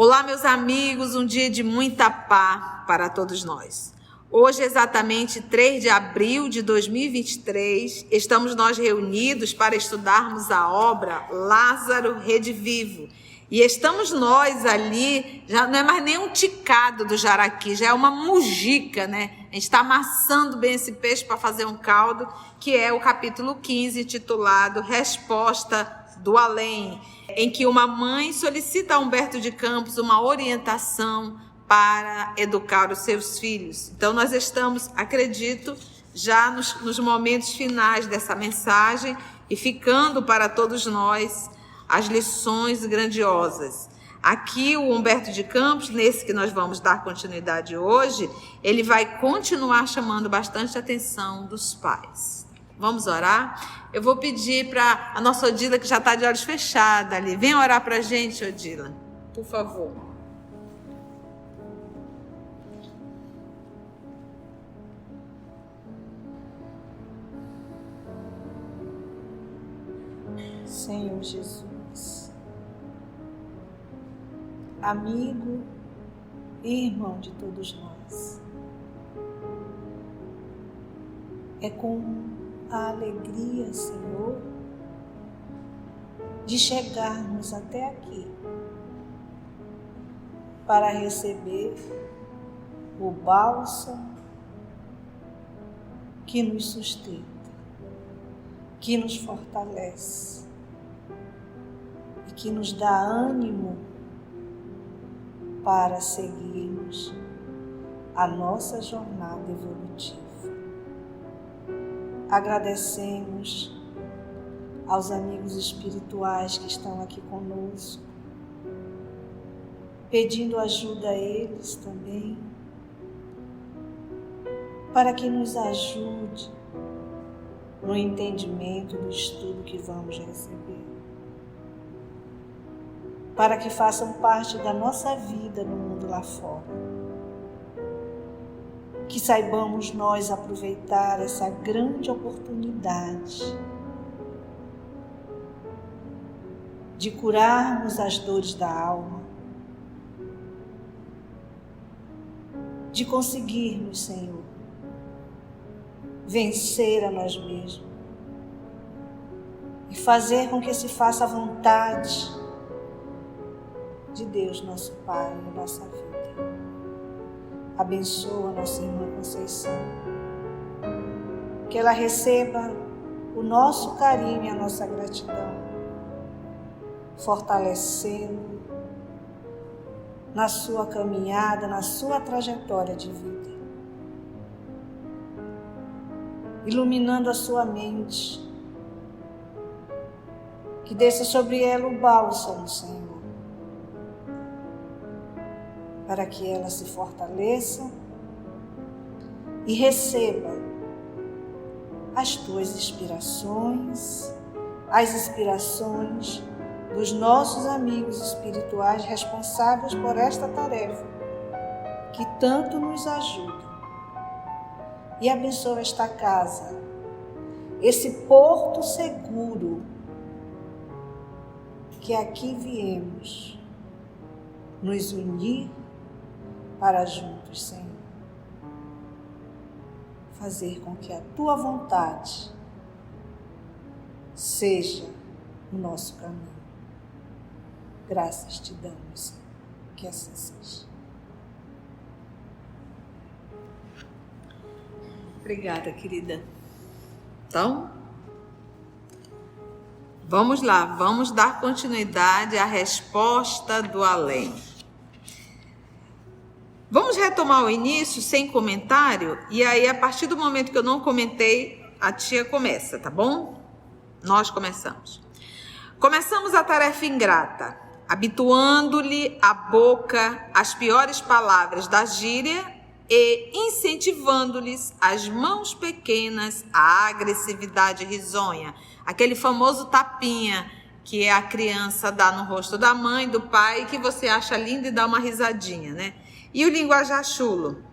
Olá, meus amigos, um dia de muita paz para todos nós. Hoje, exatamente 3 de abril de 2023, estamos nós reunidos para estudarmos a obra Lázaro Redivivo. E estamos nós ali, já não é mais nem um ticado do jaraqui, já é uma mujica, né? A gente está amassando bem esse peixe para fazer um caldo, que é o capítulo 15, intitulado Resposta do Além, em que uma mãe solicita a Humberto de Campos uma orientação para educar os seus filhos. Então nós estamos, acredito, já nos momentos finais dessa mensagem e ficando para todos nós as lições grandiosas. Aqui o Humberto de Campos, nesse que nós vamos dar continuidade hoje, ele vai continuar chamando bastante a atenção dos pais. Vamos orar? Eu vou pedir para a nossa Odila, que já está de olhos fechados ali. Vem orar para a gente, Odila, por favor. Senhor Jesus, amigo e irmão de todos nós, é com a alegria, Senhor, de chegarmos até aqui para receber o bálsamo que nos sustenta, que nos fortalece e que nos dá ânimo para seguirmos a nossa jornada evolutiva. Agradecemos aos amigos espirituais que estão aqui conosco, pedindo ajuda a eles também, para que nos ajude no entendimento do estudo que vamos receber, para que façam parte da nossa vida no mundo lá fora. Que saibamos nós aproveitar essa grande oportunidade de curarmos as dores da alma, de conseguirmos, Senhor, vencer a nós mesmos e fazer com que se faça a vontade de Deus, nosso Pai, na nossa vida. Abençoa nossa irmã Conceição, que ela receba o nosso carinho e a nossa gratidão, fortalecendo na sua caminhada, na sua trajetória de vida, iluminando a sua mente, que desça sobre ela o bálsamo, Senhor, para que ela se fortaleça e receba as tuas inspirações, as inspirações dos nossos amigos espirituais responsáveis por esta tarefa, que tanto nos ajudam. E abençoa esta casa, esse porto seguro que aqui viemos nos unir para juntos, Senhor, fazer com que a Tua vontade seja o nosso caminho. Graças te damos, Senhor, que assim seja. Obrigada, querida. Então, vamos lá, vamos dar continuidade à resposta do além. Vamos retomar o início sem comentário, e aí a partir do momento que eu não comentei, a tia começa, tá bom? Nós começamos. Começamos a tarefa ingrata, habituando-lhe a boca às piores palavras da gíria e incentivando-lhes as mãos pequenas à agressividade risonha, aquele famoso tapinha que a criança dá no rosto da mãe, do pai, que você acha lindo e dá uma risadinha, né? E o linguajar chulo.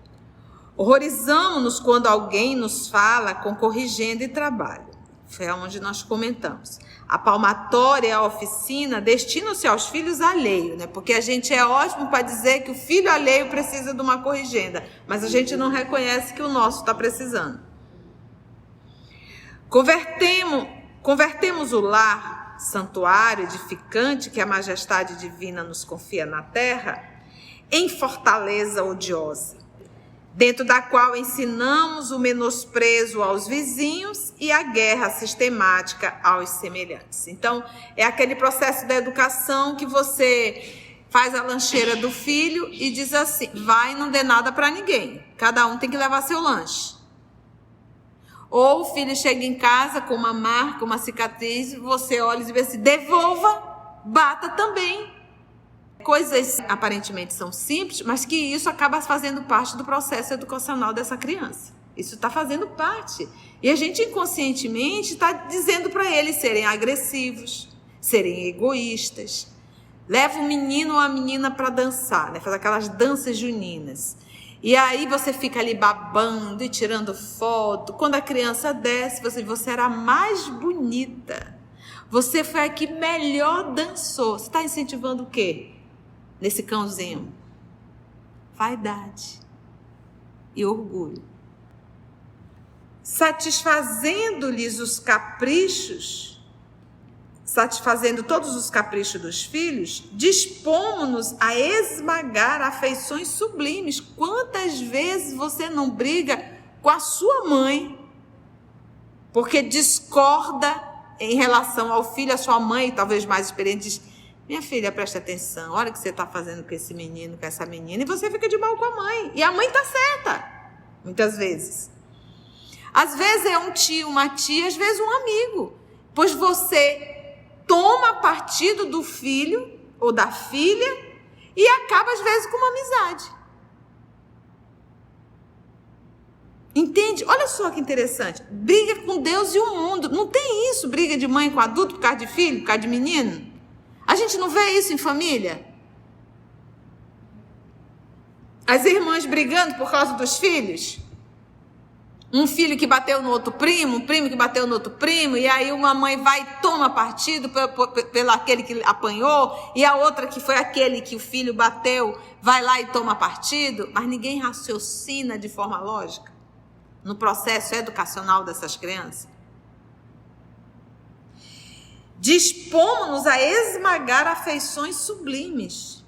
Horrorizamos-nos quando alguém nos fala com corrigenda e trabalho. Foi onde nós comentamos. A palmatória e a oficina destinam-se aos filhos alheios, né? Porque a gente é ótimo para dizer que o filho alheio precisa de uma corrigenda, mas a gente não reconhece que o nosso está precisando. Convertemos o lar, santuário edificante que a majestade divina nos confia na terra, em fortaleza odiosa, dentro da qual ensinamos o menosprezo aos vizinhos e a guerra sistemática aos semelhantes. Então, é aquele processo da educação que você faz a lancheira do filho e diz assim, vai, não dê nada para ninguém, cada um tem que levar seu lanche. Ou o filho chega em casa com uma marca, uma cicatriz, você olha e diz assim, devolva, bata também. Coisas aparentemente são simples, mas que isso acaba fazendo parte do processo educacional dessa criança. Isso está fazendo parte. E a gente inconscientemente está dizendo para eles serem agressivos, serem egoístas. Leva o menino ou a menina para dançar, né? Faz aquelas danças juninas. E aí você fica ali babando e tirando foto. Quando a criança desce, você era a mais bonita. Você foi a que melhor dançou. Você está incentivando o quê? Nesse cãozinho? Vaidade e orgulho. Satisfazendo-lhes os caprichos, satisfazendo todos os caprichos dos filhos, dispomos-nos a esmagar afeições sublimes. Quantas vezes você não briga com a sua mãe porque discorda em relação ao filho? A sua mãe, talvez mais experiente, diz, minha filha, preste atenção, olha o que você está fazendo com esse menino, com essa menina, e você fica de mal com a mãe. E a mãe está certa, muitas vezes. Às vezes é um tio, uma tia, às vezes um amigo. Pois você toma partido do filho ou da filha e acaba, às vezes, com uma amizade. Entende? Olha só que interessante. Briga com Deus e o mundo. Não tem isso, briga de mãe com adulto por causa de filho, por causa de menino? A gente não vê isso em família? As irmãs brigando por causa dos filhos? Um filho que bateu no outro primo, um primo que bateu no outro primo, e aí uma mãe vai e toma partido pelo aquele que apanhou, e a outra que foi aquele que o filho bateu, vai lá e toma partido, mas ninguém raciocina de forma lógica no processo educacional dessas crianças. Dispomos-nos a esmagar afeições sublimes,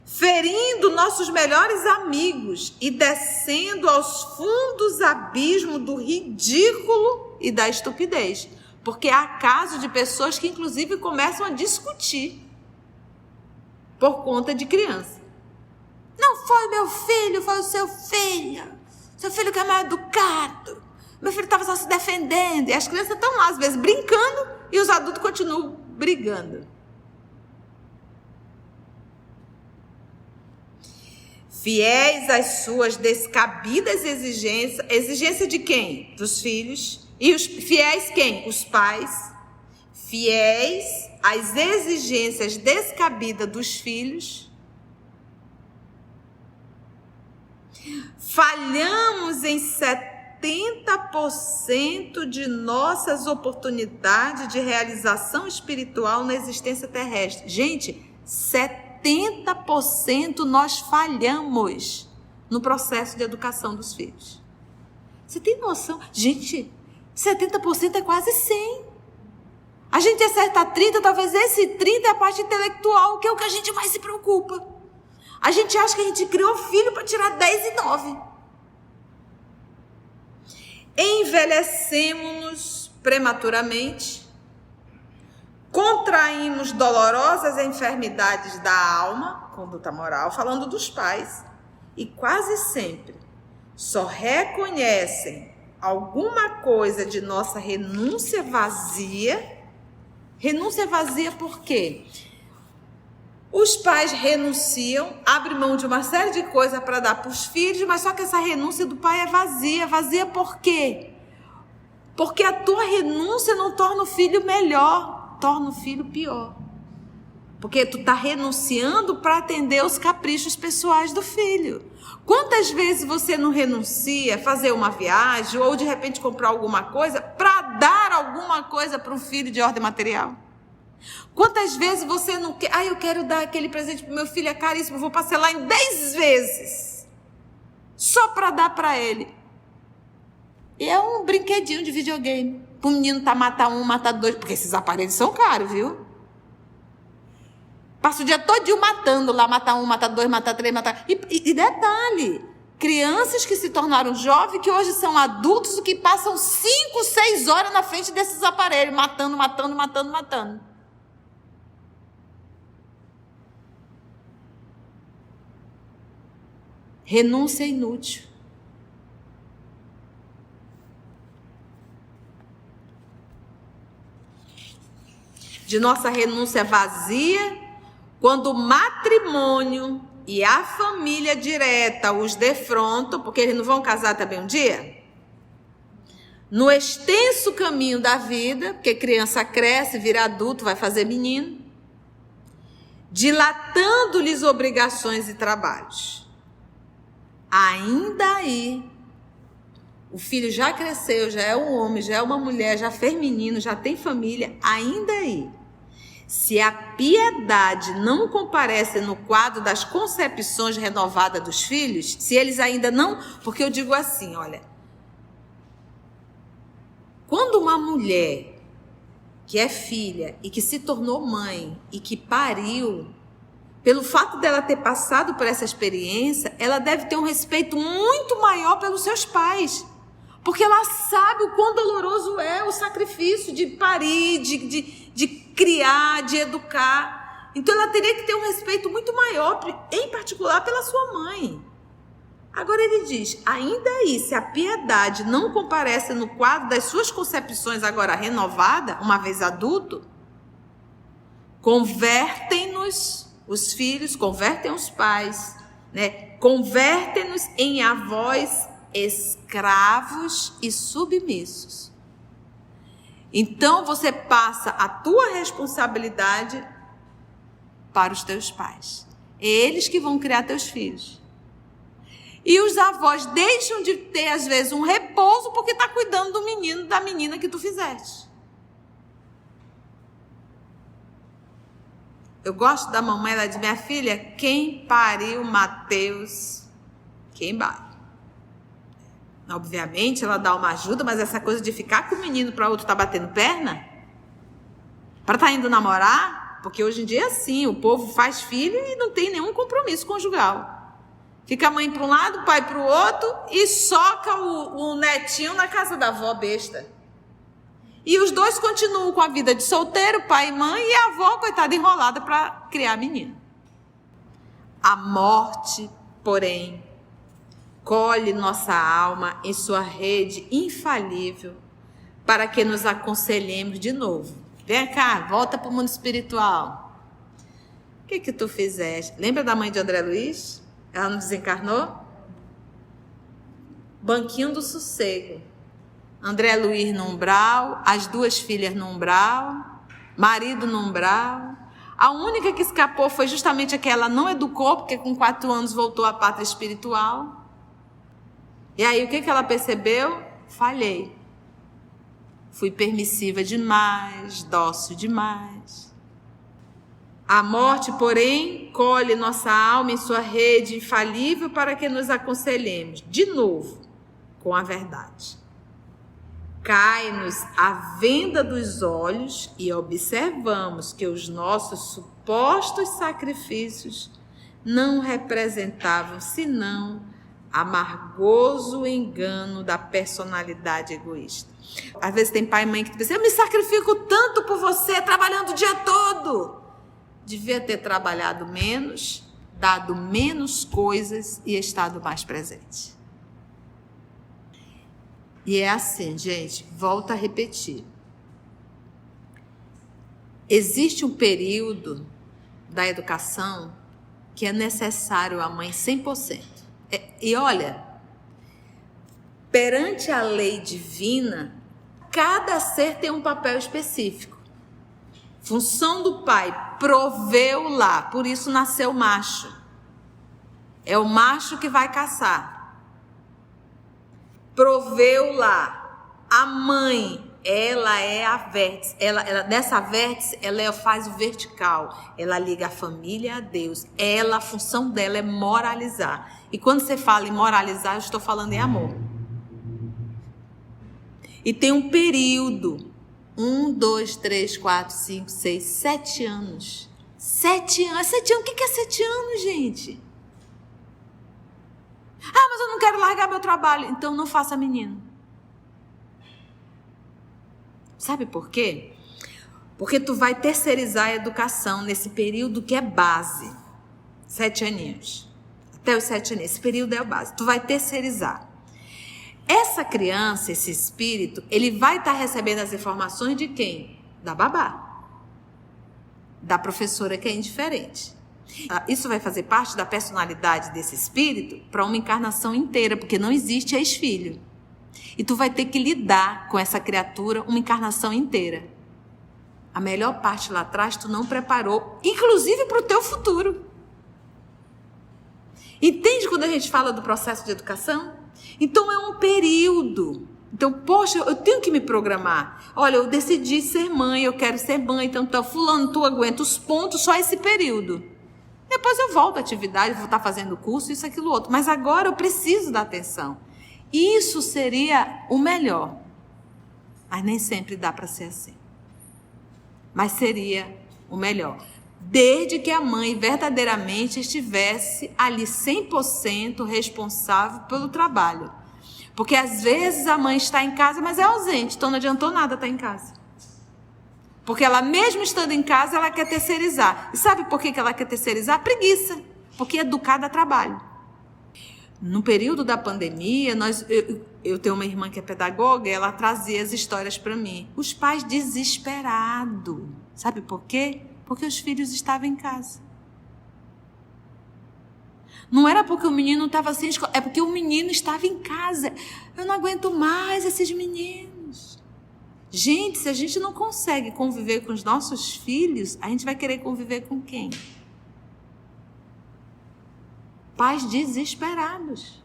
ferindo nossos melhores amigos e descendo aos fundos abismos do ridículo e da estupidez. Porque há casos de pessoas que inclusive começam a discutir por conta de criança. Não foi meu filho, foi o seu filho. Seu filho que é mal educado. Meu filho estava só se defendendo. E as crianças estão lá, às vezes, brincando, e os adultos continuam brigando. Fiéis às suas descabidas exigências. Exigência de quem? Dos filhos. E os fiéis quem? Os pais. Fiéis às exigências descabidas dos filhos. Falhamos em 70% de nossas oportunidades de realização espiritual na existência terrestre. Gente, 70% nós falhamos no processo de educação dos filhos. Você tem noção? Gente, 70% é quase 100%. A gente acerta 30%, talvez esse 30% é a parte intelectual, que é o que a gente mais se preocupa. A gente acha que a gente criou filho para tirar 10 e 9. Envelhecemos-nos prematuramente, contraímos dolorosas enfermidades da alma, conduta moral, falando dos pais, e quase sempre só reconhecem alguma coisa de nossa renúncia vazia. Renúncia vazia por quê? Os pais renunciam, abrem mão de uma série de coisas para dar para os filhos, mas só que essa renúncia do pai é vazia. Vazia por quê? Porque a tua renúncia não torna o filho melhor, torna o filho pior. Porque tu está renunciando para atender os caprichos pessoais do filho. Quantas vezes você não renuncia a fazer uma viagem ou de repente comprar alguma coisa para dar alguma coisa para o filho de ordem material? Quantas vezes você não quer... eu quero dar aquele presente para o meu filho, é caríssimo, vou parcelar em 10 vezes. Só para dar para ele. E é um brinquedinho de videogame. Para o menino matar um, matar dois, porque esses aparelhos são caros, viu? Passa o dia todo matando lá, matar um, matar dois, matar três, matar... E detalhe, crianças que se tornaram jovens, que hoje são adultos, que passam 5, 6 horas na frente desses aparelhos, matando. Renúncia é inútil. De nossa renúncia vazia, quando o matrimônio e a família direta os defrontam, porque eles não vão casar também um dia? No extenso caminho da vida, porque criança cresce, vira adulto, vai fazer menino, dilatando-lhes obrigações e trabalhos. Ainda aí, o filho já cresceu, já é um homem, já é uma mulher, já fez menino, já tem família, ainda aí. Se a piedade não comparece no quadro das concepções renovadas dos filhos, se eles ainda não... Porque eu digo assim, olha, quando uma mulher que é filha e que se tornou mãe e que pariu, pelo fato dela ter passado por essa experiência, ela deve ter um respeito muito maior pelos seus pais. Porque ela sabe o quão doloroso é o sacrifício de parir, de criar, de educar. Então ela teria que ter um respeito muito maior, em particular pela sua mãe. Agora ele diz, ainda aí, se a piedade não comparece no quadro das suas concepções agora renovada, uma vez adulto, convertem-nos os filhos, convertem os pais, né? Convertem-nos em avós escravos e submissos. Então você passa a tua responsabilidade para os teus pais. É eles que vão criar teus filhos. E os avós deixam de ter, às vezes, um repouso porque está cuidando do menino, da menina que tu fizeste. Eu gosto da mamãe, ela diz, minha filha, quem pariu Mateus, quem bate. Obviamente, ela dá uma ajuda, mas essa coisa de ficar com o menino para o outro estar batendo perna, para estar indo namorar, porque hoje em dia é assim, o povo faz filho e não tem nenhum compromisso conjugal. Fica a mãe para um lado, o pai para o outro e soca o netinho na casa da avó besta. E os dois continuam com a vida de solteiro, pai e mãe, e a avó, coitada, enrolada para criar a menina. A morte, porém, colhe nossa alma em sua rede infalível para que nos aconselhemos de novo. Vem cá, volta para o mundo espiritual. O que tu fizeste? Lembra da mãe de André Luiz? Ela não desencarnou? Banquinho do sossego. André Luiz no umbral, as duas filhas no umbral, marido no umbral. A única que escapou foi justamente a que ela não educou, porque com 4 anos voltou à pátria espiritual. E aí o que ela percebeu? Falhei. Fui permissiva demais, dócil demais. A morte, porém, colhe nossa alma em sua rede infalível para que nos aconselhemos, de novo, com a verdade. Cai-nos a venda dos olhos e observamos que os nossos supostos sacrifícios não representavam senão amargoso engano da personalidade egoísta. Às vezes tem pai e mãe que pensa, eu me sacrifico tanto por você, trabalhando o dia todo. Devia ter trabalhado menos, dado menos coisas e estado mais presente. E é assim, gente, volto a repetir. Existe um período da educação que é necessário à mãe 100%. E olha, perante a lei divina, cada ser tem um papel específico. Função do pai, proveu lá, por isso nasceu macho. É o macho que vai caçar. Proveu lá. A mãe, ela é a vértice. Dessa vértice, ela faz o vertical. Ela liga a família a Deus. A função dela é moralizar. E quando você fala em moralizar, eu estou falando em amor. E tem um período. 1, 2, 3, 4, 5, 6, 7 anos. 7 anos. 7 anos. O que é 7 anos, gente? Ah, mas eu não quero largar meu trabalho. Então não faça menino. Sabe por quê? Porque tu vai terceirizar a educação nesse período que é base. 7 aninhos. Até os 7 aninhos. Esse período é a base. Tu vai terceirizar. Essa criança, esse espírito, ele vai estar recebendo as informações de quem? Da babá. Da professora que é indiferente. Isso vai fazer parte da personalidade desse espírito para uma encarnação inteira, porque não existe ex-filho. E tu vai ter que lidar com essa criatura uma encarnação inteira. A melhor parte lá atrás tu não preparou, inclusive para o teu futuro. Entende quando a gente fala do processo de educação? Então é um período. Então, poxa, eu tenho que me programar. Olha, eu decidi ser mãe, eu quero ser mãe. Então, fulano, tu aguenta os pontos só esse período. Depois eu volto à atividade, vou estar fazendo curso, isso, aquilo, outro. Mas agora eu preciso da atenção. Isso seria o melhor. Mas nem sempre dá para ser assim. Mas seria o melhor. Desde que a mãe verdadeiramente estivesse ali 100% responsável pelo trabalho. Porque às vezes a mãe está em casa, mas é ausente, então não adiantou nada estar em casa. Porque ela mesmo estando em casa, ela quer terceirizar. E sabe por que ela quer terceirizar? Preguiça. Porque educar dá trabalho. No período da pandemia, eu tenho uma irmã que é pedagoga e ela trazia as histórias para mim. Os pais desesperados. Sabe por quê? Porque os filhos estavam em casa. Não era porque o menino estava sem escola, é porque o menino estava em casa. Eu não aguento mais esses meninos. Gente, se a gente não consegue conviver com os nossos filhos, a gente vai querer conviver com quem? Pais desesperados.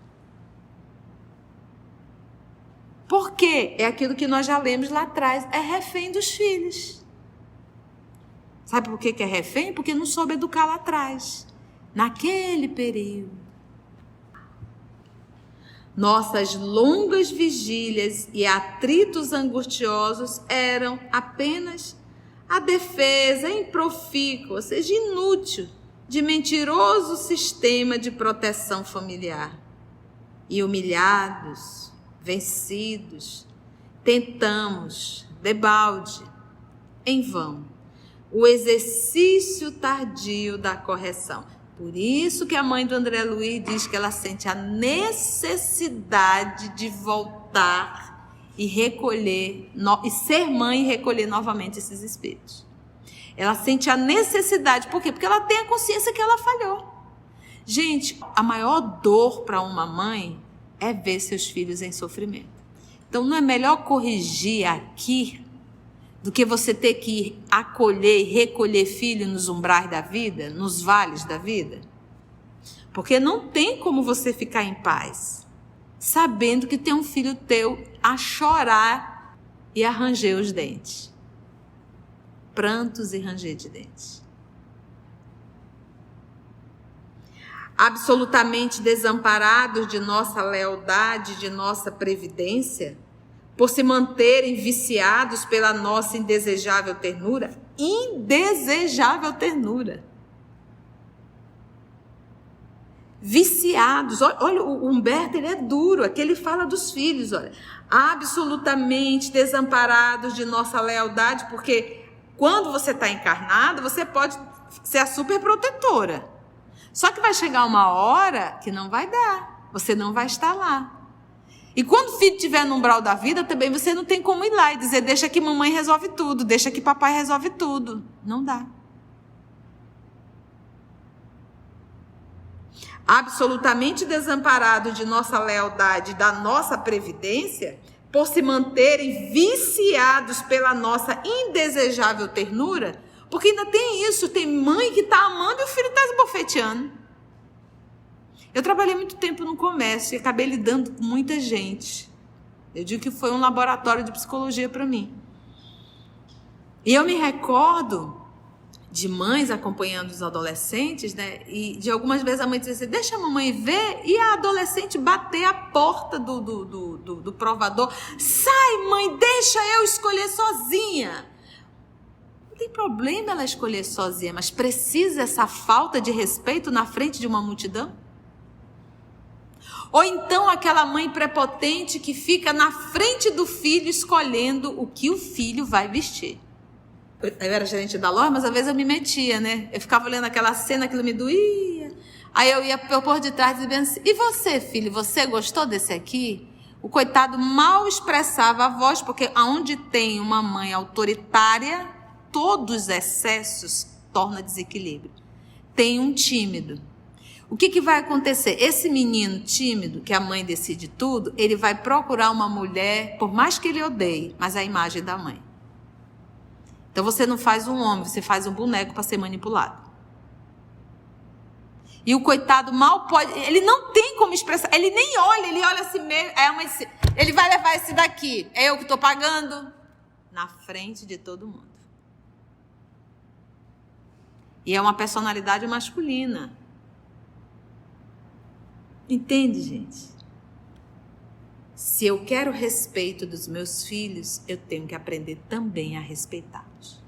Por quê? É aquilo que nós já lemos lá atrás. É refém dos filhos. Sabe por que é refém? Porque não soube educar lá atrás. Naquele período. Nossas longas vigílias e atritos angustiosos eram apenas a defesa improfícua, ou seja, inútil, de mentiroso sistema de proteção familiar. E humilhados, vencidos, tentamos, debalde, em vão, o exercício tardio da correção. Por isso que a mãe do André Luiz diz que ela sente a necessidade de voltar e recolher, e ser mãe e recolher novamente esses espíritos. Ela sente a necessidade, por quê? Porque ela tem a consciência que ela falhou. Gente, a maior dor para uma mãe é ver seus filhos em sofrimento. Então não é melhor corrigir aqui do que você ter que acolher e recolher filho nos umbrais da vida, nos vales da vida? Porque não tem como você ficar em paz, sabendo que tem um filho teu a chorar e a ranger os dentes. Prantos e ranger de dentes. Absolutamente desamparados de nossa lealdade, de nossa previdência, por se manterem viciados pela nossa indesejável ternura. Indesejável ternura. Viciados. Olha, o Humberto, ele é duro. Aqui ele fala dos filhos, olha. Absolutamente desamparados de nossa lealdade, porque quando você está encarnado, você pode ser a superprotetora. Só que vai chegar uma hora que não vai dar. Você não vai estar lá. E quando o filho estiver no umbral da vida, também você não tem como ir lá e dizer, deixa que mamãe resolve tudo, deixa que papai resolve tudo. Não dá. Absolutamente desamparado de nossa lealdade, da nossa previdência, por se manterem viciados pela nossa indesejável ternura, Porque ainda tem isso, tem mãe que está amando e o filho está esbofeteando. Eu trabalhei muito tempo no comércio e acabei lidando com muita gente. Eu digo que foi um laboratório de psicologia para mim. E eu me recordo de mães acompanhando os adolescentes, né? E de algumas vezes a mãe dizia assim, deixa a mamãe ver, e a adolescente bater a porta do provador. Sai, mãe, deixa eu escolher sozinha. Não tem problema ela escolher sozinha, mas precisa essa falta de respeito na frente de uma multidão? Ou então aquela mãe prepotente que fica na frente do filho escolhendo o que o filho vai vestir. Eu era gerente da loja, mas às vezes eu me metia, né? Eu ficava olhando aquela cena, aquilo me doía. Aí eu ia por detrás e dizia assim, e você, filho, você gostou desse aqui? O coitado mal expressava a voz, porque aonde tem uma mãe autoritária, todos os excessos torna desequilíbrio. Tem um tímido. O que vai acontecer? Esse menino tímido, que a mãe decide tudo, ele vai procurar uma mulher, por mais que ele odeie, mas a imagem da mãe. Então você não faz um homem, você faz um boneco para ser manipulado. E o coitado mal pode, ele não tem como expressar, ele nem olha, ele olha assim mesmo, ele vai levar esse daqui, é eu que estou pagando, na frente de todo mundo. E é uma personalidade masculina. Entende, gente? Se eu quero respeito dos meus filhos, eu tenho que aprender também a respeitá-los.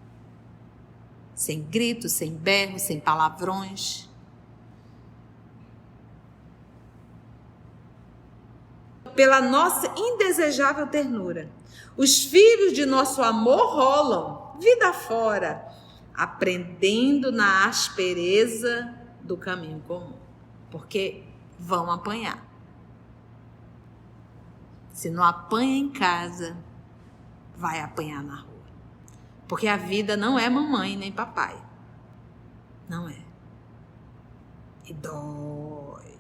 Sem gritos, sem berros, sem palavrões. Pela nossa indesejável ternura, os filhos de nosso amor rolam, vida fora, aprendendo na aspereza do caminho comum. Porque vão apanhar. Se não apanha em casa, vai apanhar na rua. Porque a vida não é mamãe nem papai. Não é. E dói.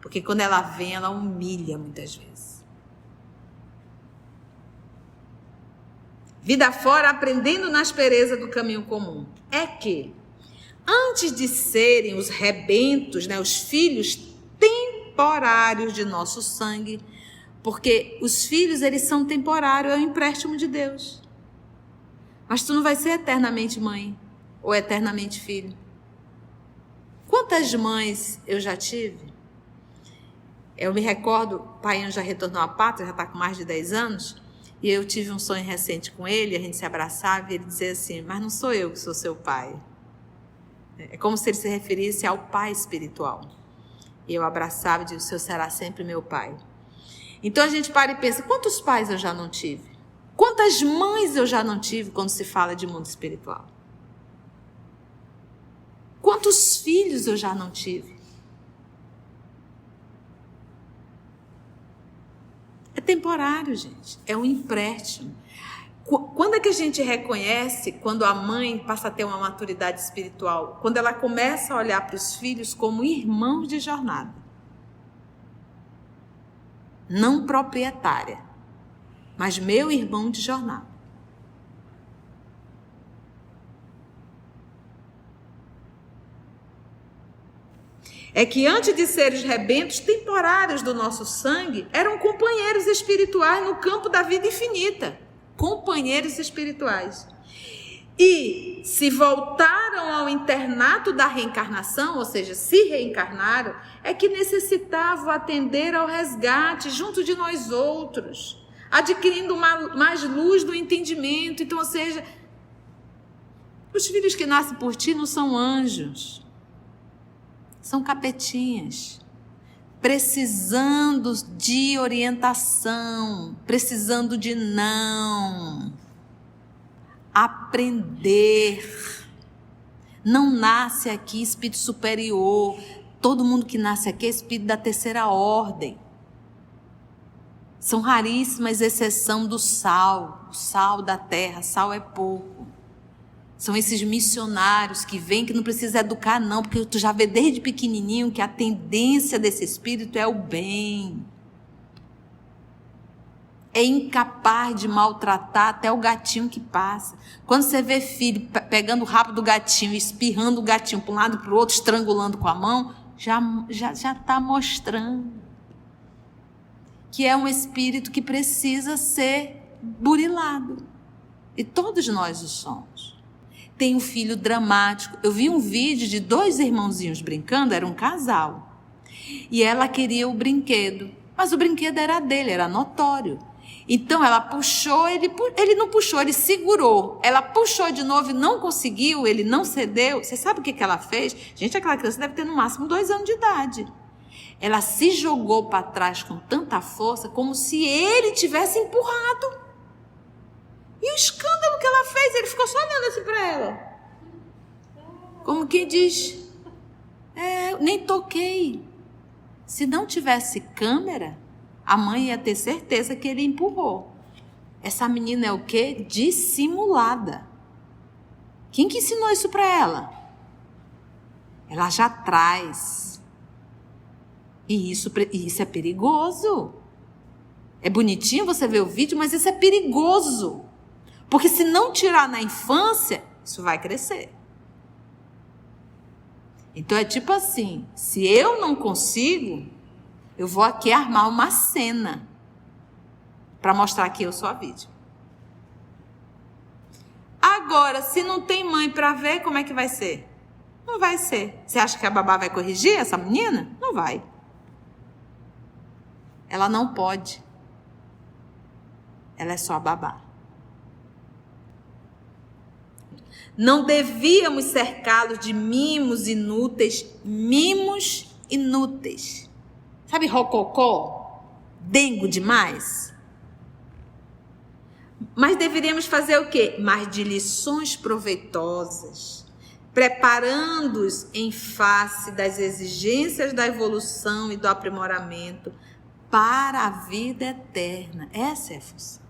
Porque quando ela vem, ela humilha muitas vezes. Vida fora, aprendendo na aspereza do caminho comum. É que, antes de serem os rebentos, né, os filhos temporários de nosso sangue, porque os filhos, eles são temporários, é um empréstimo de Deus. Mas tu não vai ser eternamente mãe ou eternamente filho. Quantas mães eu já tive? Eu me recordo, o Paião já retornou à pátria, já está com mais de 10 anos, e eu tive um sonho recente com ele, a gente se abraçava e ele dizia assim, mas não sou eu que sou seu pai. É como se ele se referisse ao pai espiritual. E eu abraçava e dizia, o Senhor será sempre meu pai. Então a gente para e pensa, quantos pais eu já não tive? Quantas mães eu já não tive quando se fala de mundo espiritual? Quantos filhos eu já não tive? É temporário, gente. É um empréstimo. Quando é que a gente reconhece quando a mãe passa a ter uma maturidade espiritual? Quando ela começa a olhar para os filhos como irmãos de jornada. Não proprietária, mas meu irmão de jornada. É que antes de serem os rebentos temporários do nosso sangue, eram companheiros espirituais no campo da vida infinita. Companheiros espirituais. E se voltaram ao internato da reencarnação, ou seja, se reencarnaram, é que necessitavam atender ao resgate junto de nós outros, adquirindo mais luz do entendimento. Então, ou seja, os filhos que nascem por ti não são anjos, são capetinhas, precisando de orientação, precisando de não. Aprender. Não nasce aqui espírito superior. Todo mundo que nasce aqui é espírito da terceira ordem. São raríssimas exceção do sal. O sal da terra, sal é pouco. São esses missionários que vêm, que não precisa educar não, porque tu já vê desde pequenininho que a tendência desse espírito é o bem. é incapaz de maltratar até o gatinho que passa. Quando você vê filho pegando o rabo do gatinho, espirrando o gatinho para um lado e para o outro, estrangulando com a mão, já está mostrando que é um espírito que precisa ser burilado. E todos nós o somos. Tem um filho dramático. Eu vi um vídeo de 2 irmãozinhos brincando, era um casal. E ela queria o brinquedo, mas o brinquedo era dele, era notório. Então ela puxou, ele não puxou, ele segurou. Ela puxou de novo e não conseguiu, ele não cedeu. Você sabe o que ela fez? Gente, aquela criança deve ter no máximo 2 anos de idade. Ela se jogou para trás com tanta força, como se ele tivesse empurrado. E o escândalo que ela fez, ele ficou só olhando assim para ela. Como quem diz, nem toquei. Se não tivesse câmera, a mãe ia ter certeza que ele empurrou. Essa menina é o quê? Dissimulada. Quem que ensinou isso para ela? Ela já traz. E isso é perigoso. É bonitinho você ver o vídeo, mas isso é perigoso. Porque se não tirar na infância, isso vai crescer. Então é tipo assim, se eu não consigo, eu vou aqui armar uma cena para mostrar que eu sou a vítima. Agora, se não tem mãe para ver, como é que vai ser? Não vai ser. Você acha que a babá vai corrigir essa menina? Não vai. Ela não pode. Ela é só a babá. Não devíamos cercá-los de mimos inúteis. Mimos inúteis. Sabe rococó? Dengo demais? Mas deveríamos fazer o quê? Mas de lições proveitosas, preparando-os em face das exigências da evolução e do aprimoramento para a vida eterna. Essa é a função.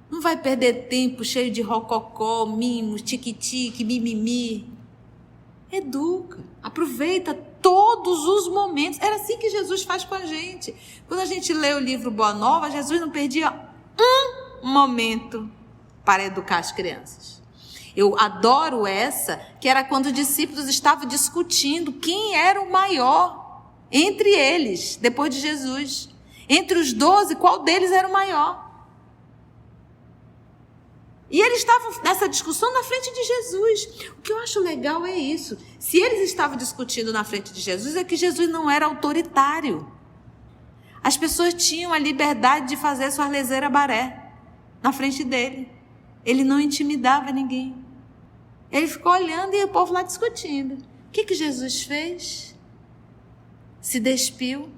Não vai perder tempo cheio de rococó, mimos, tique-tique, mimimi. Educa, aproveita todos os momentos. Era assim que Jesus faz com a gente. Quando a gente lê o livro Boa Nova, Jesus não perdia um momento para educar as crianças. Eu adoro essa, que era quando os discípulos estavam discutindo quem era o maior entre eles, depois de Jesus. Entre os 12, qual deles era o maior? E eles estavam nessa discussão na frente de Jesus. O que eu acho legal é isso. Se eles estavam discutindo na frente de Jesus, é que Jesus não era autoritário. As pessoas tinham a liberdade de fazer sua leseira baré na frente dele. Ele não intimidava ninguém. Ele ficou olhando e o povo lá discutindo. O que Jesus fez? Se despiu.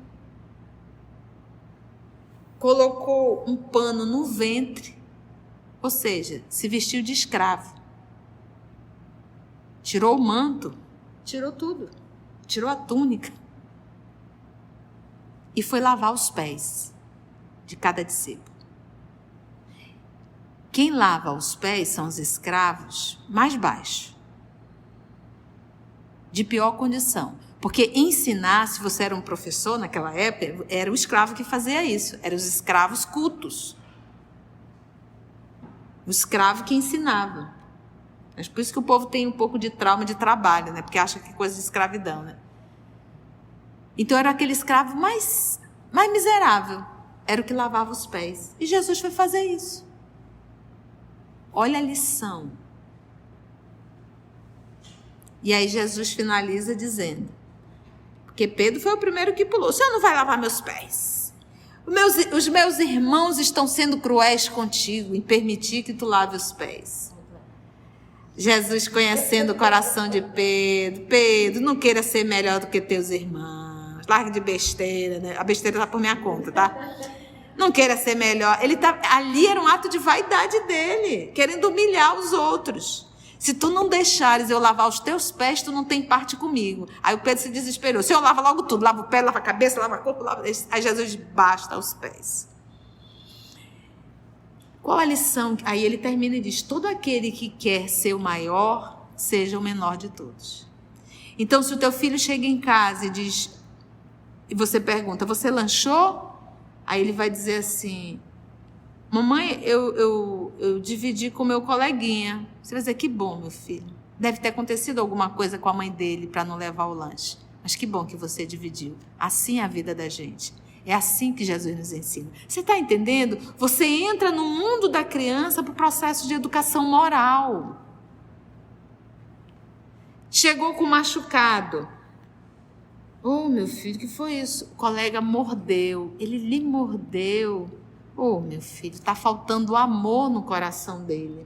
Colocou um pano no ventre. Ou seja, se vestiu de escravo. Tirou o manto, tirou tudo. Tirou a túnica. E foi lavar os pés de cada discípulo. Quem lava os pés são os escravos mais baixos. De pior condição. Porque ensinar, se você era um professor naquela época, era o escravo que fazia isso. Eram os escravos cultos. O escravo que ensinava. Mas por isso que o povo tem um pouco de trauma de trabalho, né? Porque acha que é coisa de escravidão, né? Então era aquele escravo mais miserável. Era o que lavava os pés. E Jesus foi fazer isso. Olha a lição. E aí Jesus finaliza dizendo, porque Pedro foi o primeiro que pulou. O Senhor não vai lavar meus pés? Os meus irmãos estão sendo cruéis contigo em permitir que tu lave os pés. Jesus, conhecendo o coração de Pedro, Pedro, não queira ser melhor do que teus irmãos. Larga de besteira, né? A besteira está por minha conta, tá? Não queira ser melhor. Ali era um ato de vaidade dele, querendo humilhar os outros. Se tu não deixares eu lavar os teus pés, tu não tem parte comigo. Aí o Pedro se desesperou. O Senhor lava logo tudo. Lava o pé, lava a cabeça, lava o corpo. Aí Jesus diz, basta os pés. Qual a lição? Aí ele termina e diz, todo aquele que quer ser o maior, seja o menor de todos. Então se o teu filho chega em casa e diz, e você pergunta, você lanchou? Aí ele vai dizer assim, mamãe, eu dividi com meu coleguinha. Você vai dizer, que bom, meu filho. Deve ter acontecido alguma coisa com a mãe dele para não levar o lanche. Mas que bom que você dividiu. Assim é a vida da gente. É assim que Jesus nos ensina. Você está entendendo? Você entra no mundo da criança para o processo de educação moral. Chegou com machucado. Oh, meu filho, o que foi isso? O colega mordeu. Ele lhe mordeu. Oh, meu filho, está faltando amor no coração dele.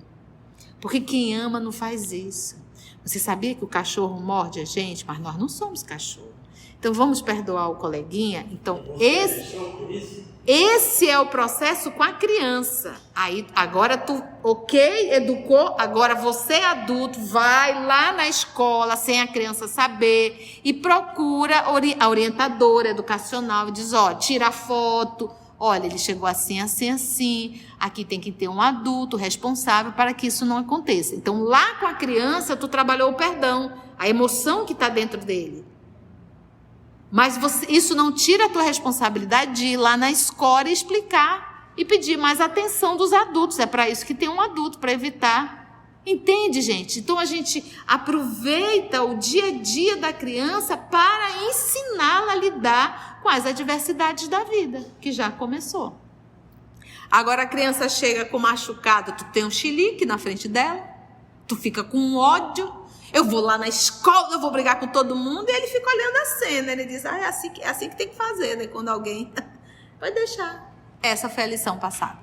Porque quem ama não faz isso. Você sabia que o cachorro morde a gente? Mas nós não somos cachorro. Então, vamos perdoar o coleguinha? Então, esse é o processo com a criança. Aí, agora tu, ok, educou, agora você adulto vai lá na escola, sem a criança saber, e procura a orientadora educacional e diz, ó, tira a foto, olha, ele chegou assim, assim, assim, aqui tem que ter um adulto responsável para que isso não aconteça. Então, lá com a criança, tu trabalhou o perdão, a emoção que está dentro dele. Mas isso não tira a tua responsabilidade de ir lá na escola e explicar e pedir mais atenção dos adultos. É para isso que tem um adulto, para evitar. Entende, gente? Então, a gente aproveita o dia a dia da criança para ensiná-la a lidar com as adversidades da vida, que já começou. Agora, a criança chega com machucado, tu tem um chilique na frente dela, tu fica com ódio. Eu vou lá na escola, eu vou brigar com todo mundo, e ele fica olhando a cena. Ele diz, é assim que tem que fazer, né? Quando alguém... Pode deixar. Essa foi a lição passada.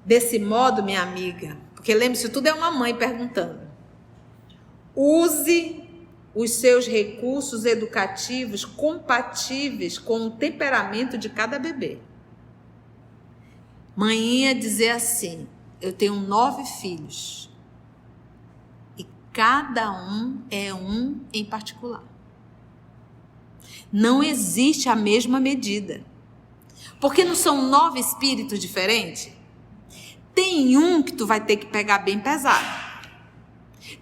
Desse modo, minha amiga, porque lembre-se, tudo é uma mãe perguntando. Use os seus recursos educativos compatíveis com o temperamento de cada bebê. Mãinha dizer assim, eu tenho 9 filhos. Cada um é um em particular. Não existe a mesma medida. Porque não são 9 espíritos diferentes? Tem um que tu vai ter que pegar bem pesado.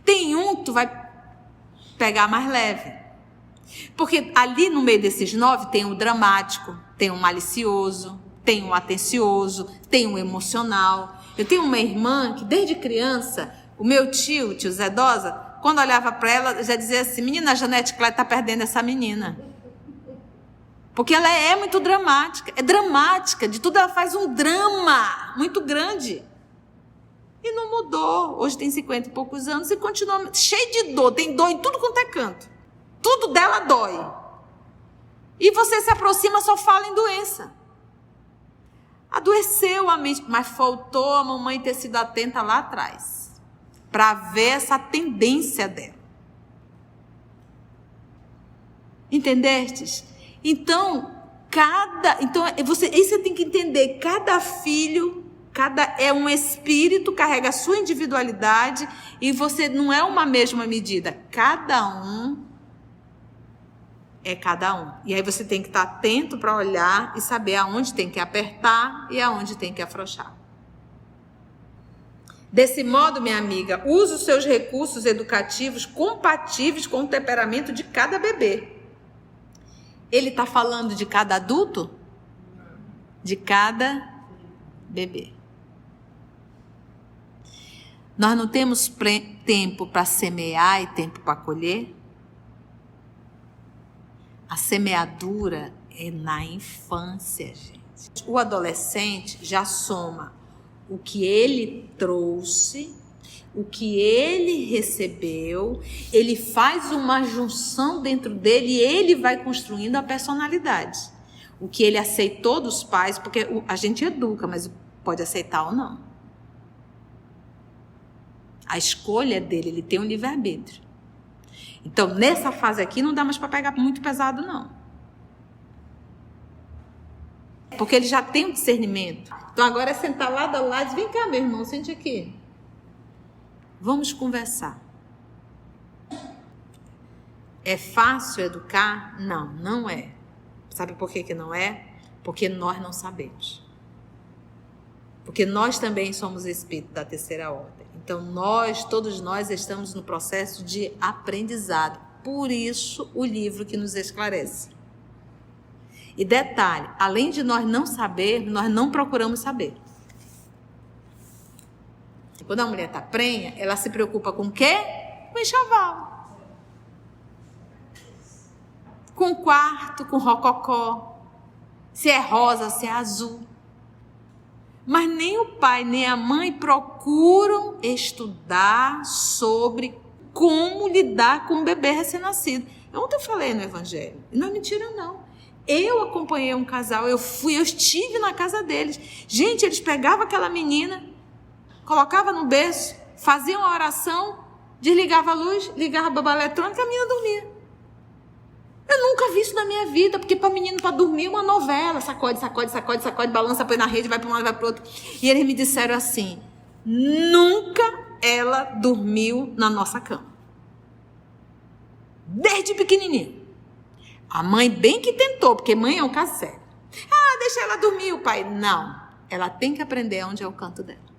Tem um que tu vai pegar mais leve. Porque ali no meio desses 9 tem o dramático, tem o malicioso, tem o atencioso, tem o emocional. Eu tenho uma irmã que desde criança... O meu tio Zé Dosa, quando olhava para ela, já dizia assim, menina, a Janete Cléia está perdendo essa menina. Porque ela é muito dramática. É dramática, de tudo ela faz um drama muito grande. E não mudou. Hoje tem 50 e poucos anos e continua cheia de dor. Tem dor em tudo quanto é canto. Tudo dela dói. E você se aproxima, só fala em doença. Adoeceu a mente, mas faltou a mamãe ter sido atenta lá atrás. Para ver essa tendência dela. Entendestes? Então, você tem que entender, cada filho, é um espírito, carrega a sua individualidade, e você não é uma mesma medida. Cada um é cada um. E aí você tem que estar atento para olhar e saber aonde tem que apertar e aonde tem que afrouxar. Desse modo, minha amiga, use os seus recursos educativos compatíveis com o temperamento de cada bebê. Ele está falando de cada adulto? De cada bebê. Nós não temos tempo para semear e tempo para colher? A semeadura é na infância, gente. O adolescente já soma o que ele trouxe, o que ele recebeu, ele faz uma junção dentro dele e ele vai construindo a personalidade. O que ele aceitou dos pais, porque a gente educa, mas pode aceitar ou não. A escolha é dele, ele tem um livre-arbítrio. Então, nessa fase aqui, não dá mais para pegar muito pesado, não. Porque ele já tem um discernimento. Então, agora é sentar lado a lado e dizer, vem cá, meu irmão, sente aqui. Vamos conversar. É fácil educar? Não, não é. Sabe por que não é? Porque nós não sabemos. Porque nós também somos espíritos da terceira ordem. Então, todos nós estamos no processo de aprendizado. Por isso, o livro que nos esclarece. E detalhe, além de nós não saber, nós não procuramos saber. Quando a mulher está prenha, ela se preocupa com o quê? Com o enxoval. Com o quarto, com o rococó. Se é rosa, se é azul. Mas nem o pai, nem a mãe procuram estudar sobre como lidar com um bebê recém-nascido. Ontem eu falei no Evangelho. Não é mentira, não. Eu acompanhei um casal, eu estive na casa deles. Gente, eles pegavam aquela menina, colocavam no berço, faziam a oração, desligava a luz, ligava a babá eletrônica e a menina dormia. Eu nunca vi isso na minha vida, porque para menino, para dormir, uma novela, sacode, balança, põe na rede, vai para um lado, vai para o outro. E eles me disseram assim, nunca ela dormiu na nossa cama. Desde pequenininha. A mãe bem que tentou, porque mãe é um caso sério. Deixa ela dormir, o pai. Não, ela tem que aprender onde é o canto dela.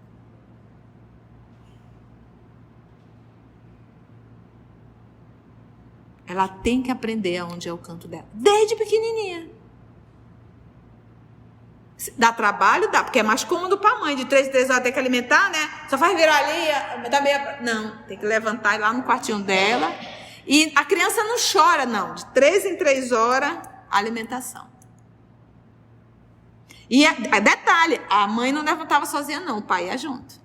Ela tem que aprender aonde é o canto dela. Desde pequenininha. Dá trabalho? Dá, porque é mais cômodo para a mãe. De 3 em 3 horas tem que alimentar, né? Só faz virar ali, dá meia... Não, tem que levantar e ir lá no quartinho dela. E a criança não chora, não. De 3 em 3 horas, alimentação. E detalhe, a mãe não levantava sozinha, não. O pai ia junto.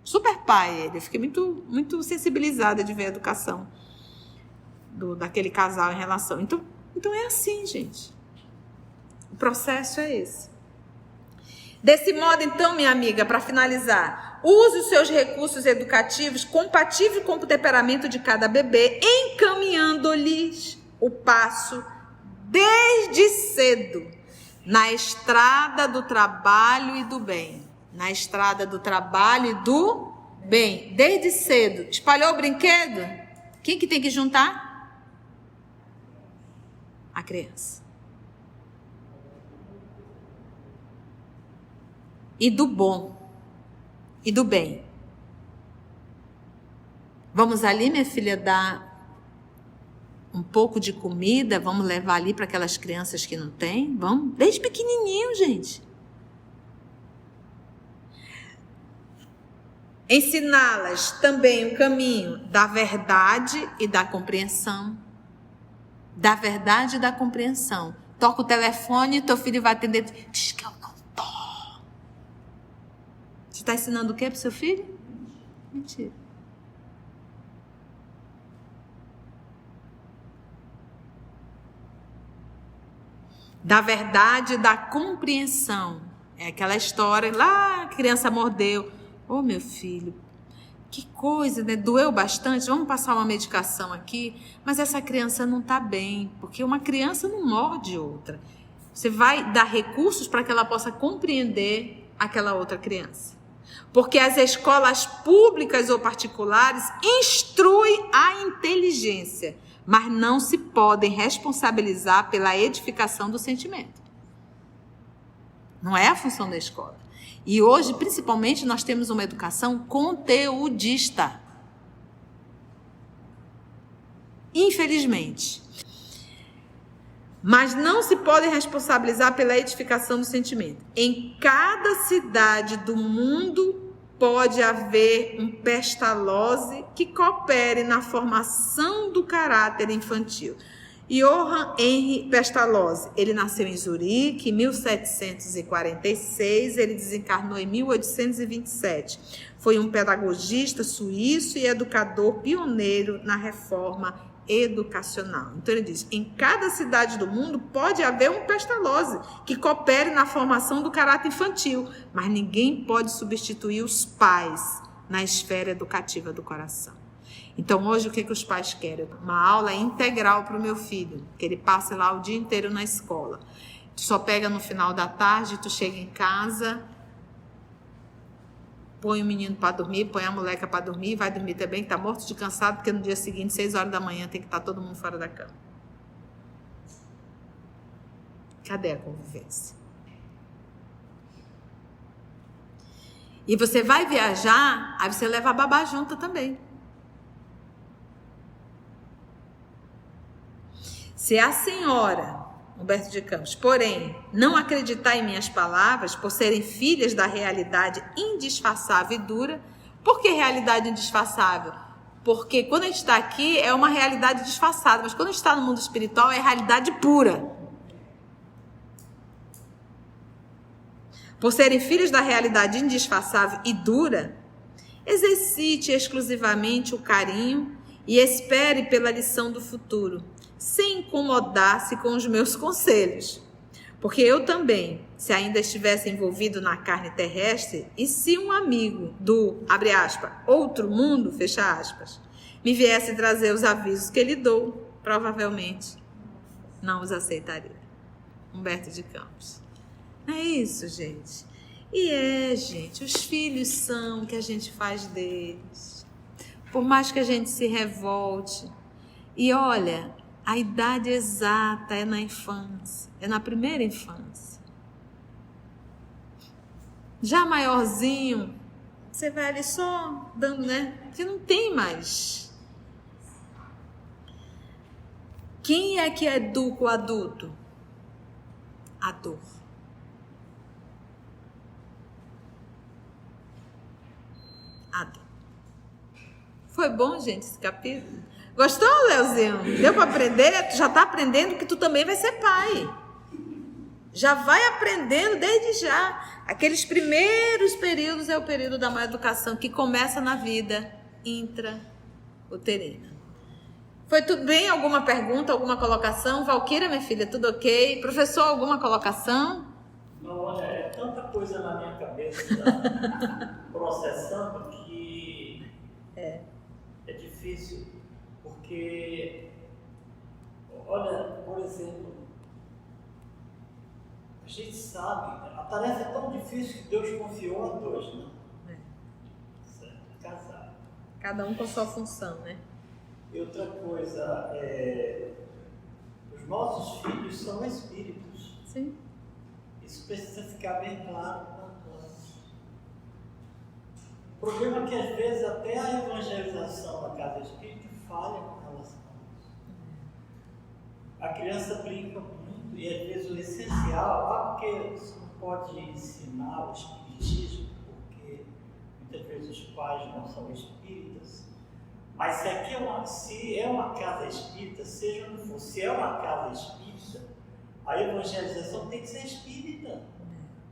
Super pai ele. Eu fiquei muito, muito sensibilizada de ver a educação daquele casal em relação. Então é assim, gente. O processo é esse. Desse modo, então, minha amiga, para finalizar, use os seus recursos educativos compatíveis com o temperamento de cada bebê, encaminhando-lhes o passo desde cedo na estrada do trabalho e do bem. Na estrada do trabalho e do bem. Desde cedo. Espalhou o brinquedo? Quem que tem que juntar? A criança. E do bom. E do bem. Vamos ali, minha filha, dar um pouco de comida, vamos levar ali para aquelas crianças que não têm? Vamos, desde pequenininho, gente. Ensiná-las também o caminho da verdade e da compreensão. Da verdade e da compreensão. Toca o telefone e teu filho vai atender. Diz que eu não tô. Você está ensinando o quê para o seu filho? Mentira. Da verdade e da compreensão. É aquela história, lá a criança mordeu. Ô, meu filho, que coisa, né? Doeu bastante, vamos passar uma medicação aqui, mas essa criança não está bem, porque uma criança não morde outra. Você vai dar recursos para que ela possa compreender aquela outra criança. Porque as escolas públicas ou particulares instruem a inteligência, mas não se podem responsabilizar pela edificação do sentimento. Não é a função da escola. E hoje, principalmente, nós temos uma educação conteudista. Infelizmente. Mas não se pode responsabilizar pela edificação do sentimento. Em cada cidade do mundo pode haver um pestalozzi que coopere na formação do caráter infantil. Johann Henry Pestalozzi, ele nasceu em Zurique em 1746, ele desencarnou em 1827. Foi um pedagogista suíço e educador pioneiro na reforma educacional. Então ele diz, em cada cidade do mundo pode haver um Pestalozzi que coopere na formação do caráter infantil, mas ninguém pode substituir os pais na esfera educativa do coração. Então, hoje, o que os pais querem? Uma aula integral para o meu filho, que ele passe lá o dia inteiro na escola. Tu só pega no final da tarde, tu chega em casa, põe o menino para dormir, põe a moleca para dormir, vai dormir também, está morto de cansado, porque no dia seguinte, 6 horas da manhã, tem que estar todo mundo fora da cama. Cadê a convivência? E você vai viajar, aí você leva a babá junto também. Se a senhora, Humberto de Campos, porém, não acreditar em minhas palavras, por serem filhas da realidade indisfarçável e dura, por que realidade indisfarçável? Porque quando a gente está aqui é uma realidade disfarçada, mas quando a gente está no mundo espiritual é realidade pura. Por serem filhos da realidade indisfarçável e dura, exercite exclusivamente o carinho e espere pela lição do futuro, sem incomodar-se com os meus conselhos. Porque eu também, se ainda estivesse envolvido na carne terrestre, e se um amigo do, abre aspas, outro mundo, fecha aspas, me viesse trazer os avisos que lhe dou, provavelmente não os aceitaria. Humberto de Campos. É isso, gente. E gente, os filhos são o que a gente faz deles. Por mais que a gente se revolte. E olha, a idade exata é na infância, é na primeira infância. Já maiorzinho, você vai ali só dando, né? Porque não tem mais. Quem é que educa o adulto? A dor. A dor. Foi bom, gente, esse capítulo? Gostou, Leozinho? Deu para aprender? Tu já está aprendendo que tu também vai ser pai. Já vai aprendendo desde já. Aqueles primeiros períodos é o período da maior educação que começa na vida intrauterina. Foi tudo bem? Alguma pergunta, alguma colocação? Valquíria, minha filha, tudo ok? Professor, alguma colocação? Não, olha, é tanta coisa na minha cabeça processando que é difícil. Porque, olha, por exemplo, a gente sabe, a tarefa é tão difícil que Deus confiou a dois, né? Certo? Casar. Cada um com sua função, né? E outra coisa, os nossos filhos são espíritos. Sim. Isso precisa ficar bem claro quanto antes. O problema é que às vezes até a evangelização da casa espírita falha com relação a isso. A criança brinca muito e às vezes o essencial, porque você não pode ensinar o espiritismo, porque muitas vezes os pais não são espíritas. Mas se é uma casa espírita, seja onde for, se é uma casa espírita, a evangelização tem que ser espírita.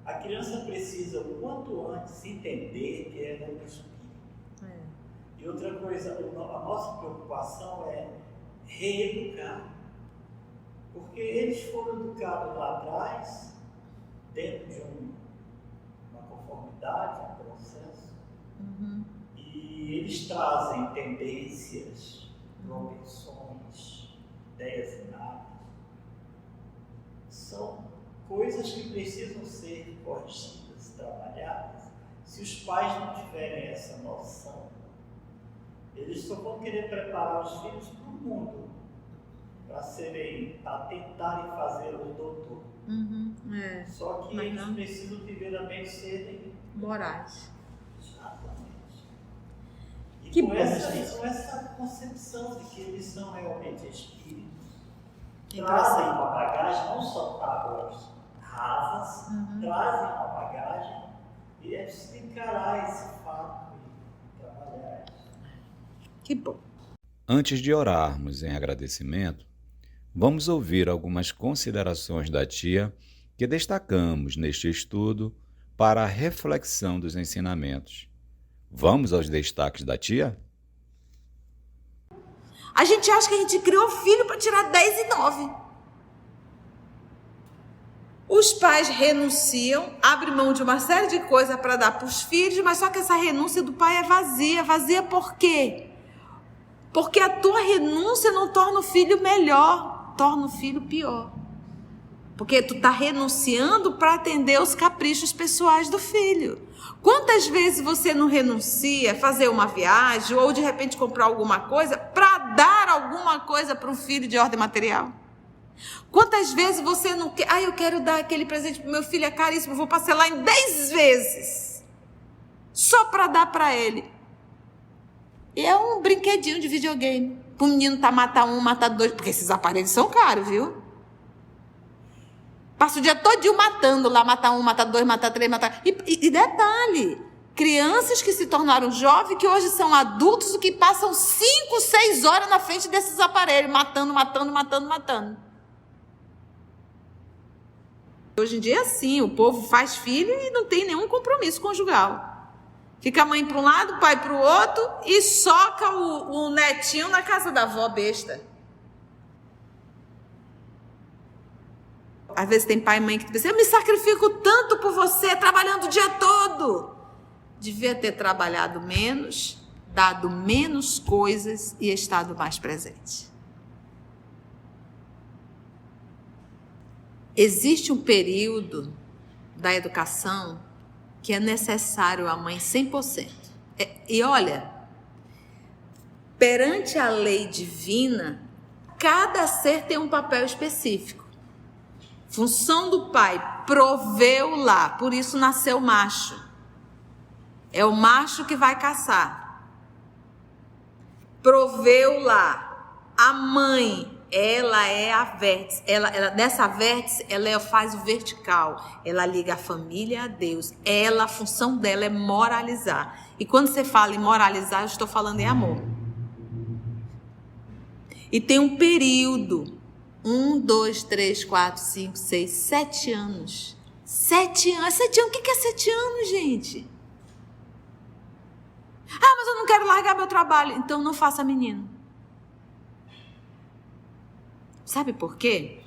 A criança precisa, o quanto antes, entender que ela é um espírito. E outra coisa, a nossa preocupação é reeducar. Porque eles foram educados lá atrás, dentro de uma conformidade, um processo. Uhum. E eles trazem tendências, propensões, ideias inatas. São coisas que precisam ser corrigidas, trabalhadas. Se os pais não tiverem essa noção, eles só vão querer preparar os filhos para o mundo, para tentarem fazê-los doutor. Uhum, Só que mas eles não precisam primeiramente serem morais. Exatamente. E Que com bom, essa concepção de que eles são realmente espíritos, Interessante. trazem uma bagagem, não só tábuas rasas, trazem uma bagagem e é preciso encarar esse fato e trabalhar isso. Que bom. Antes de orarmos em agradecimento, vamos ouvir algumas considerações da tia que destacamos neste estudo para a reflexão dos ensinamentos. Vamos aos destaques da tia? A gente acha que a gente criou filho para tirar 10 e 9. Os pais renunciam, abrem mão de uma série de coisas para dar para os filhos, mas só que essa renúncia do pai é vazia. Vazia por quê? Porque a tua renúncia não torna o filho melhor, torna o filho pior. Porque tu está renunciando para atender os caprichos pessoais do filho. Quantas vezes você não renuncia a fazer uma viagem ou de repente comprar alguma coisa para dar alguma coisa para um filho de ordem material? Quantas vezes você não quer... eu quero dar aquele presente para o meu filho, é caríssimo, vou parcelar em 10 vezes. Só para dar para ele. E é um brinquedinho de videogame. Para o menino matar um, matar dois, porque esses aparelhos são caros, viu? Passa o dia todinho matando lá, matar um, matar dois, matar três, matar... E detalhe, crianças que se tornaram jovens, que hoje são adultos, que passam 5, 6 horas na frente desses aparelhos, matando. Hoje em dia é assim, o povo faz filho e não tem nenhum compromisso conjugal. Fica a mãe para um lado, o pai para o outro e soca o netinho na casa da avó besta. Às vezes tem pai e mãe que pensa, eu me sacrifico tanto por você, trabalhando o dia todo. Devia ter trabalhado menos, dado menos coisas e estado mais presente. Existe um período da educação que é necessário a mãe 100%. E olha, perante a lei divina, cada ser tem um papel específico. Função do pai, proveu lá, por isso nasceu macho. É o macho que vai caçar. Proveu lá. A mãe, ela é a vértice. Nessa vértice, ela faz o vertical. Ela liga a família a Deus. A função dela é moralizar. E quando você fala em moralizar, eu estou falando em amor. E tem um período. 1, 2, 3, 4, 5, 6, 7 anos. 7 anos. 7 anos. O que é 7 anos, gente? Ah, mas eu não quero largar meu trabalho. Então não faça menino. Sabe por quê?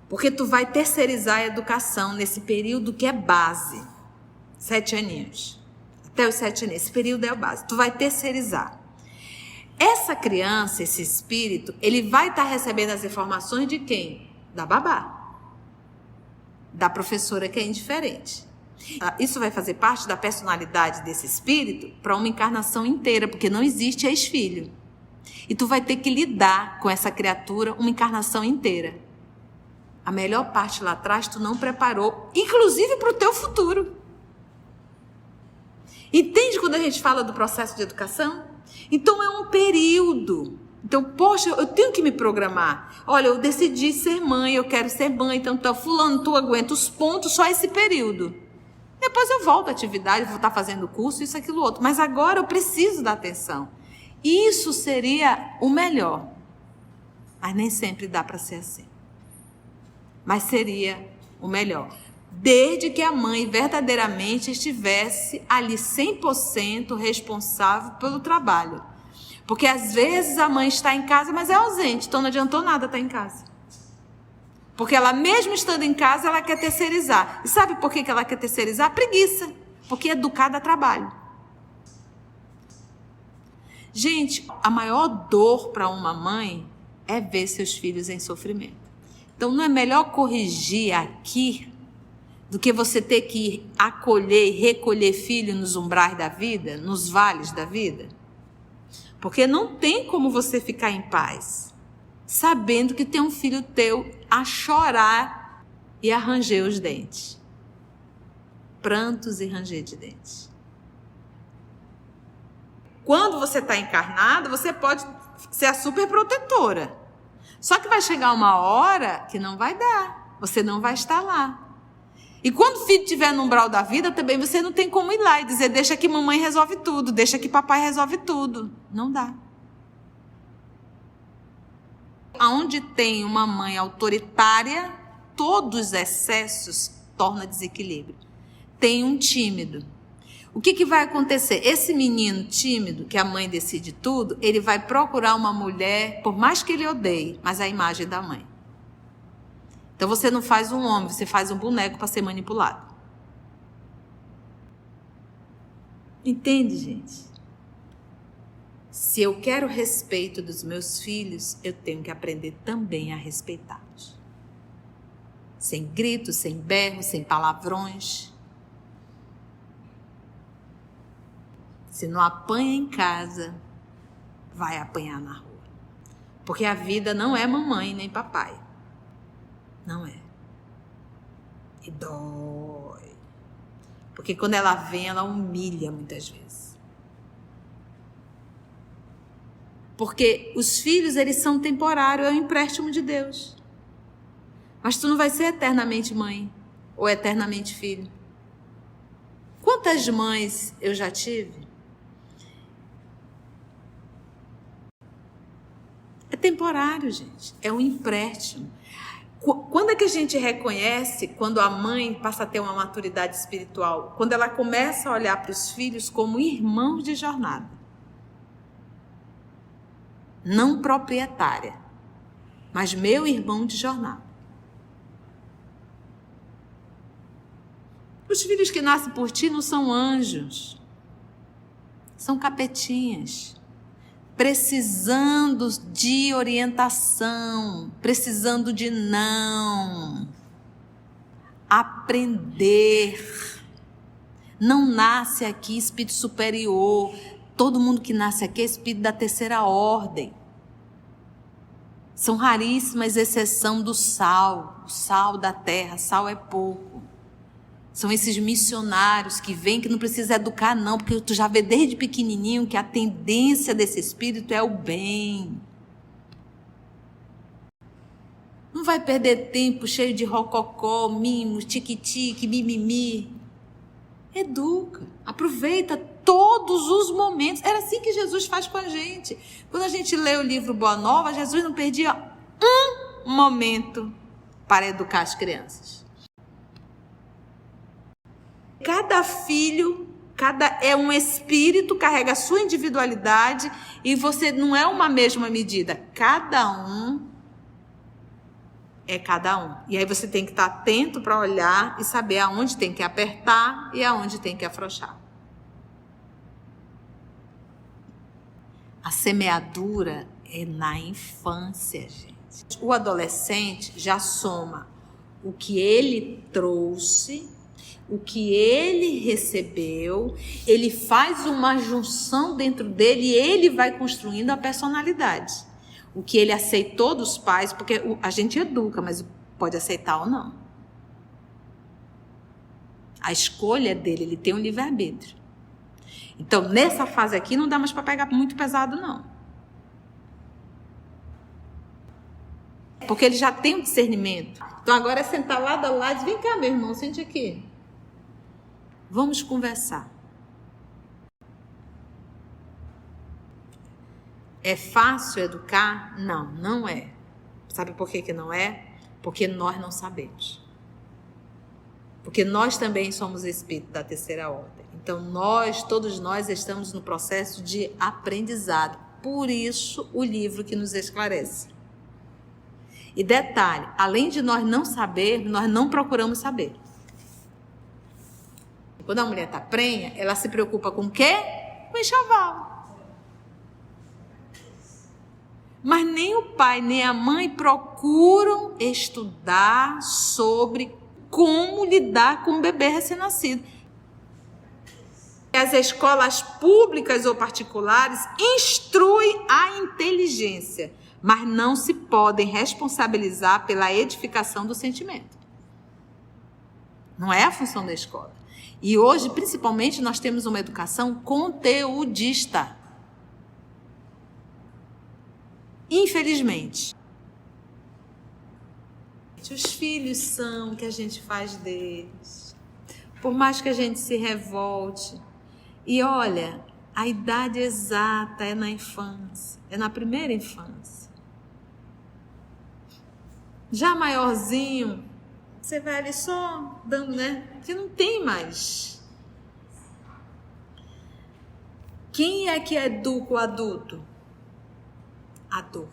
Porque tu vai terceirizar a educação nesse período que é base. 7 aninhos. Até os 7 aninhos. Esse período é a base. Tu vai terceirizar. Essa criança, esse espírito, ele vai estar recebendo as informações de quem? Da babá. Da professora que é indiferente. Isso vai fazer parte da personalidade desse espírito para uma encarnação inteira, porque não existe ex-filho. E tu vai ter que lidar com essa criatura uma encarnação inteira. A melhor parte lá atrás tu não preparou, inclusive para o teu futuro. Entende quando a gente fala do processo de educação? Então é um período. Então, poxa, eu tenho que me programar. Olha, eu decidi ser mãe, eu quero ser mãe, então fulano, tu aguenta os pontos só esse período. Depois eu volto à atividade, vou estar fazendo curso, isso, aquilo, outro. Mas agora eu preciso da atenção. Isso seria o melhor. Mas nem sempre dá para ser assim. Mas seria o melhor. Desde que a mãe verdadeiramente estivesse ali 100% responsável pelo trabalho. Porque às vezes a mãe está em casa, mas é ausente, então não adiantou nada estar em casa. Porque ela mesmo estando em casa, ela quer terceirizar. E sabe por que ela quer terceirizar? Preguiça. Porque educar dá trabalho. Gente, a maior dor para uma mãe é ver seus filhos em sofrimento. Então não é melhor corrigir aqui do que você ter que acolher e recolher filho nos umbrais da vida, nos vales da vida? Porque não tem como você ficar em paz sabendo que tem um filho teu a chorar e a ranger os dentes. Prantos e ranger de dentes. Quando você está encarnado, você pode ser a super protetora. Só que vai chegar uma hora que não vai dar. Você não vai estar lá. E quando o filho estiver no umbral da vida, também você não tem como ir lá e dizer, deixa que mamãe resolve tudo, deixa que papai resolve tudo. Não dá. Onde tem uma mãe autoritária, todos os excessos tornam desequilíbrio. Tem um tímido. O que vai acontecer? Esse menino tímido, que a mãe decide tudo, ele vai procurar uma mulher, por mais que ele odeie, mas a imagem da mãe. Então você não faz um homem, você faz um boneco para ser manipulado. Entende, gente? Se eu quero respeito dos meus filhos, eu tenho que aprender também a respeitá-los. Sem gritos, sem berros, sem palavrões. Se não apanha em casa, vai apanhar na rua. Porque a vida não é mamãe nem papai. Não é. E dói. Porque quando ela vem, ela humilha muitas vezes. Porque os filhos, eles são temporários, é um empréstimo de Deus. Mas tu não vai ser eternamente mãe ou eternamente filho. Quantas mães eu já tive? É temporário, gente. É um empréstimo. Quando é que a gente reconhece quando a mãe passa a ter uma maturidade espiritual? Quando ela começa a olhar para os filhos como irmãos de jornada. Não proprietária, mas meu irmão de jornada. Os filhos que nascem por ti não são anjos, são capetinhas, precisando de orientação, precisando de não, aprender. Não nasce aqui espírito superior. Todo mundo que nasce aqui é espírito da terceira ordem. São raríssimas exceção do sal, o sal da terra, sal é pouco. São esses missionários que vêm, que não precisa educar não, porque tu já vê desde pequenininho que a tendência desse espírito é o bem. Não vai perder tempo cheio de rococó, mimos, tique-tique, mimimi. Educa, aproveita todos os momentos. Era assim que Jesus faz com a gente. Quando a gente lê o livro Boa Nova, Jesus não perdia um momento para educar as crianças. Cada filho, é um espírito, carrega a sua individualidade e você não é uma mesma medida. Cada um é cada um. E aí você tem que estar atento para olhar e saber aonde tem que apertar e aonde tem que afrouxar. A semeadura é na infância, gente. O adolescente já soma o que ele trouxe, o que ele recebeu, ele faz uma junção dentro dele e ele vai construindo a personalidade. O que ele aceitou dos pais, porque a gente educa, mas pode aceitar ou não. A escolha é dele, ele tem um livre-arbítrio. Então, nessa fase aqui, não dá mais para pegar muito pesado, não. Porque ele já tem um discernimento. Então, agora é sentar lado a lado e dizer, vem cá, meu irmão, sente aqui. Vamos conversar. É fácil educar? Não, não é. Sabe por que não é? Porque nós não sabemos. Porque nós também somos espírito da terceira ordem. Então, todos nós estamos no processo de aprendizado. Por isso, o livro que nos esclarece. E detalhe, além de nós não saber, nós não procuramos saber. Quando a mulher está prenha, ela se preocupa com o quê? Com o enxoval. Mas nem o pai nem a mãe procuram estudar sobre como lidar com um bebê recém-nascido. As escolas públicas ou particulares instruem a inteligência, mas não se podem responsabilizar pela edificação do sentimento. Não é a função da escola. E hoje, principalmente, nós temos uma educação conteudista. Infelizmente. Os filhos são o que a gente faz deles. Por mais que a gente se revolte. E olha, a idade exata é na infância. É na primeira infância. Já maiorzinho, você vai ali só dando, né? Porque não tem mais. Quem é que educa o adulto? A dor.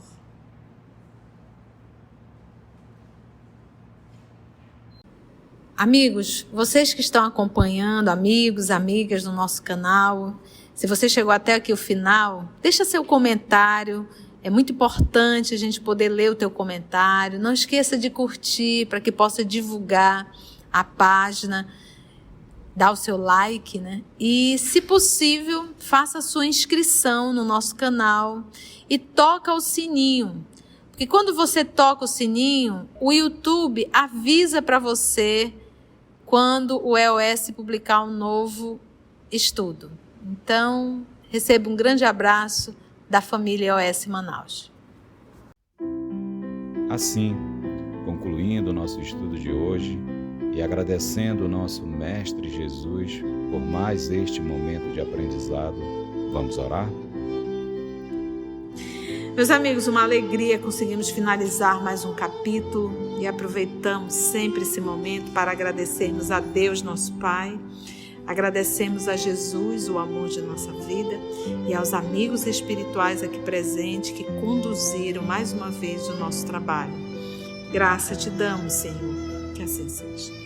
Amigos, vocês que estão acompanhando, amigos, amigas do nosso canal, se você chegou até aqui o final, deixa seu comentário. É muito importante a gente poder ler o teu comentário. Não esqueça de curtir para que possa divulgar a página, dar o seu like, né? E, se possível, faça a sua inscrição no nosso canal e toca o sininho. Porque quando você toca o sininho, o YouTube avisa para você quando o EOS publicar um novo estudo. Então, receba um grande abraço da família OS Manaus. Assim, concluindo o nosso estudo de hoje e agradecendo o nosso Mestre Jesus por mais este momento de aprendizado, vamos orar? Meus amigos, uma alegria conseguimos finalizar mais um capítulo e aproveitamos sempre esse momento para agradecermos a Deus, nosso Pai, agradecemos a Jesus, o amor de nossa vida, e aos amigos espirituais aqui presentes que conduziram mais uma vez o nosso trabalho. Graça te damos, Senhor, que assim seja.